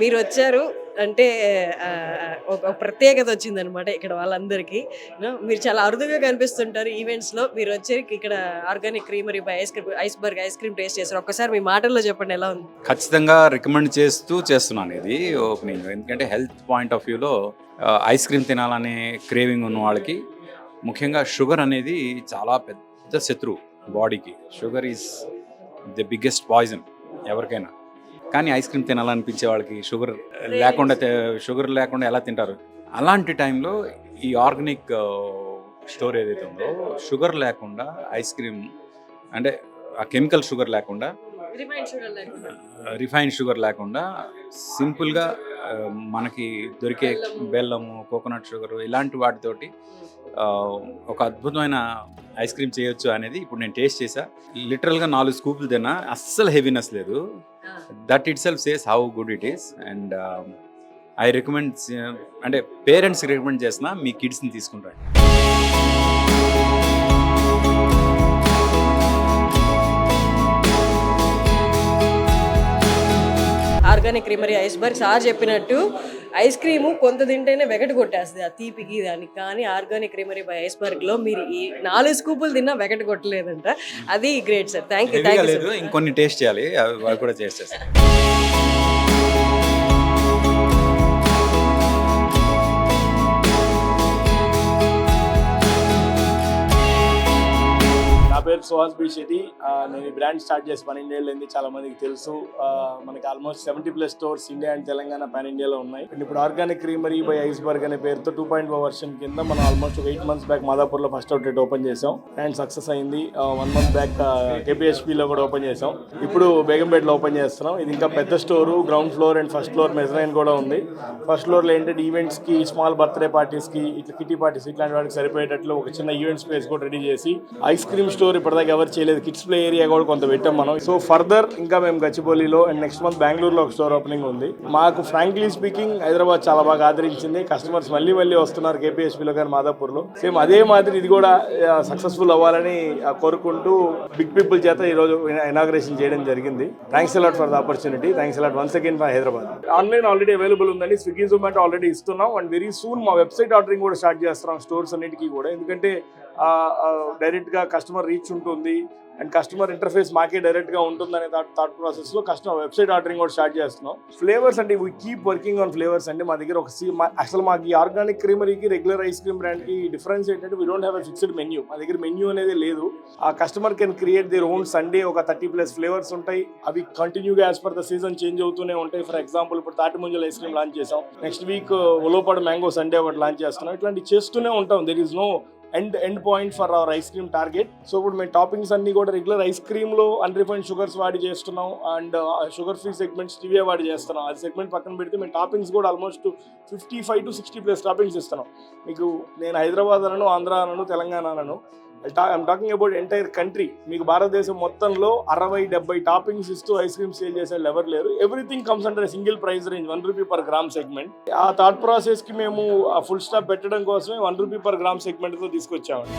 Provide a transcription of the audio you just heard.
మీరు వచ్చారు అంటే ఒక ప్రత్యేకత వచ్చిందనమాట ఇక్కడ వాళ్ళందరికీ. మీరు చాలా అరుదుగా కనిపిస్తుంటారు ఈవెంట్స్లో. మీరు వచ్చి ఇక్కడ organic creamery by iceberg ice cream taste చేశారు. ఒక్కసారి మీ మాటల్లో చెప్పండి ఎలా ఉంది? ఖచ్చితంగా రికమెండ్ చేస్తున్నాను ఇది ఓపెనింగ్. ఎందుకంటే హెల్త్ పాయింట్ ఆఫ్ వ్యూలో ఐస్ క్రీమ్ తినాలనే క్రేవింగ్ ఉన్న వాళ్ళకి, ముఖ్యంగా షుగర్ అనేది చాలా పెద్ద శత్రువు బాడీకి. Sugar is the biggest poison ఎవరికైనా. కానీ ఐస్ క్రీమ్ తినాలనిపించే వాళ్ళకి షుగర్ లేకుండా ఎలా తింటారు? అలాంటి టైంలో ఈ ఆర్గానిక్ స్టోర్ ఏదైతే ఉందో, షుగర్ లేకుండా ఐస్ క్రీమ్, అంటే ఆ కెమికల్ షుగర్ లేకుండా, రిఫైన్డ్ షుగర్ లేకుండా సింపుల్గా మనకి దొరికే బెల్లము, కోకోనట్ షుగర్ ఇలాంటి వాటితోటి ఒక అద్భుతమైన ఐస్ క్రీమ్ చేయొచ్చు అనేది ఇప్పుడు నేను టేస్ట్ చేశా. లిటరల్గా 4 స్కూపులు తిన్నా, అస్సలు హెవీనెస్ లేదు. That it self says how good it is. And I recommend, అంటే పేరెంట్స్కి రికమెండ్ చేసిన మీ కిడ్స్ని తీసుకుంటారు. ఆర్గానిక్ క్రీమరీ ఐస్బర్గ్ సార్ చెప్పినట్టు ఐస్ క్రీము కొంత తింటేనే వెగట కొట్టేస్తుంది ఆ తీపికి దానికి. కానీ ఆర్గానిక్ క్రీమరీ బై ఐస్బర్గ్లో మీరు ఈ 4 స్కూపులు తిన్నా వెగట కొట్టలేదంట. అది గ్రేట్ సార్. Thank you. లేదు, ఇంకొన్ని టేస్ట్ చేయాలి, అవి కూడా టేస్ట్ చేస్తాను. నా పేరు సుహాస్ బి శెట్టి. నేను ఈ బ్రాండ్ స్టార్ట్ చేసి 12 ఏళ్ళైంది. చాలా మందికి తెలుసు. మనకి almost 70+ stores India and Telangana pan ఇండియాలో ఉన్నాయి. ఇప్పుడు ఆర్గానిక్ క్రీమరీ బై ఐస్బర్గ్ అనే పేరుతో 2.0 వర్షన్ కింద మనం ఆల్మోస్ట్ 8 months బ్యాక్ మాదాపూర్లో ఫస్ట్ అవుట్లెట్ ఓపెన్ చేసాం అండ్ సక్సెస్ అయింది. 1 month బ్యాక్ కేపీహెచ్పీలో కూడా ఓపెన్ చేసాం. ఇప్పుడు బేగంపేటలో ఓపెన్ చేస్తున్నాం. ఇది ఇంకా పెద్ద store, ground floor and first floor mezzanine కూడా ఉంది. ఫస్ట్ ఫ్లోర్లో ఏంటంటే ఈవెంట్స్కి, స్మాల్ బర్త్డే పార్టీస్కి, ఇట్లా కిటీ పార్టీస్ ఇట్లాంటి వాటికి సరిపోయేటట్లు ఒక చిన్న ఈవెంట్ స్పేస్ కూడా రెడీ చేసి, ఐస్ క్రీమ్ స్టోర్ ఇప్పటిదాకా ఎవరు చేయలేదు. కిడ్స్ ప్లే ఏరియా కూడా కొంత పెట్టాం మనం. సో ఫర్దర్ ఇంకా మేము గచ్చిబౌలిలో అండ్ నెక్స్ట్ మంత్ బెంగళూరులో ఒక స్టోర్ ఓపెనింగ్ ఉంది. మాకు ఫ్రాంక్లీ స్పీకింగ్ హైదరాబాద్ చాలా బాగా ఆదరించింది. కస్టమర్స్ మళ్ళీ వస్తున్నారు కేపీహెచ్పీలో కానీ మాదాపూర్లో. సేమ్ అదే మాదిరి ఇది కూడా సక్సెస్ఫుల్ అవ్వాలని కోరుకుంటూ బిగ్ పీపుల్ చేత ఈ రోజు ఇనాగ్రేషన్ చేయడం జరిగింది. Thanks a lot for the opportunity. Thanks a lot once again for Hyderabad. Online already available ఉందండి. స్విగ్గీ, జొమాటో ఆల్రెడీ ఇస్తున్నాం అండ్ వెరీ సూన్ మా వెబ్సైట్ ఆర్డరింగ్ కూడా స్టార్ట్ చేస్తున్నాం స్టోర్స్ అన్నిటికీ కూడా. ఎందుకంటే డైరెక్ట్గా కస్టమర్ రీచ్ ఉంటుంది అండ్ కస్టమర్ ఇంటర్ఫేస్ మాకే డైరెక్ట్గా ఉంటుందనే థాట్ ప్రాసెస్లో కస్టమర్ వెబ్సైట్ ఆర్డరింగ్ కూడా స్టార్ట్ చేస్తున్నాం. ఫ్లేవర్స్ అంటే we keep working on flavours. అంటే మా దగ్గర అసలు మాకు ఈ ఆర్గానిక్ క్రీమరీకి రెగ్యులర్ ఐస్ క్రీమ్ బ్రాండ్కి డిఫరెన్స్ ఏంటంటే we don't have a fixed menu. మా దగ్గర మెన్యూ అనేది లేదు. ఆ customer can create their own. Sundae ఒక 30+ ఫ్లేవర్స్ ఉంటాయి. అవి కంటిన్యూగా as per the season change అవుతూనే ఉంటాయి. ఫర్ ఎగ్జాంపుల్ ఇప్పుడు తాటి ముంజల ఐస్ క్రీమ్ లాంచ్ చేసాం. నెక్స్ట్ వీక్ ఉలోపాడు మ్యాంగో సండే ఒకటి లాంచ్ చేస్తున్నాం. ఇట్లాంటివి చేస్తూనే ఉంటాం. There is no end point for our ice cream target. So ఇప్పుడు మేము టాపింగ్స్ అన్ని కూడా రెగ్యులర్ ఐస్ క్రీమ్లో అన్రిఫైన్డ్ షుగర్స్ వాడి చేస్తున్నాం and sugar free segment stevia వాడి చేస్తున్నాం. అది సెగ్మెంట్ పక్కన పెడితే మేము టాపింగ్స్ కూడా ఆల్మోస్ట్ 55 to 60+ టాపింగ్స్ ఇస్తున్నాం. మీకు నేను హైదరాబాద్ అనను, ఆంధ్ర అనను, తెలంగాణ అనను, I'm talking about entire country. మీకు భారతదేశం మొత్తంలో 60-70 టాపింగ్స్ ఇస్తూ ఐస్ క్రీమ్ సేల్ చేసే వాళ్ళు ఎవరు లేరు. Everything comes under single price range, 1 rupee per gram segment. ఆ థాట్ ప్రాసెస్ కి మేము ఫుల్ స్టాప్ పెట్టడం కోసమే 1 రూపీ పర్ గ్రామ్ సెగ్మెంట్ తో తీసుకొచ్చామండి.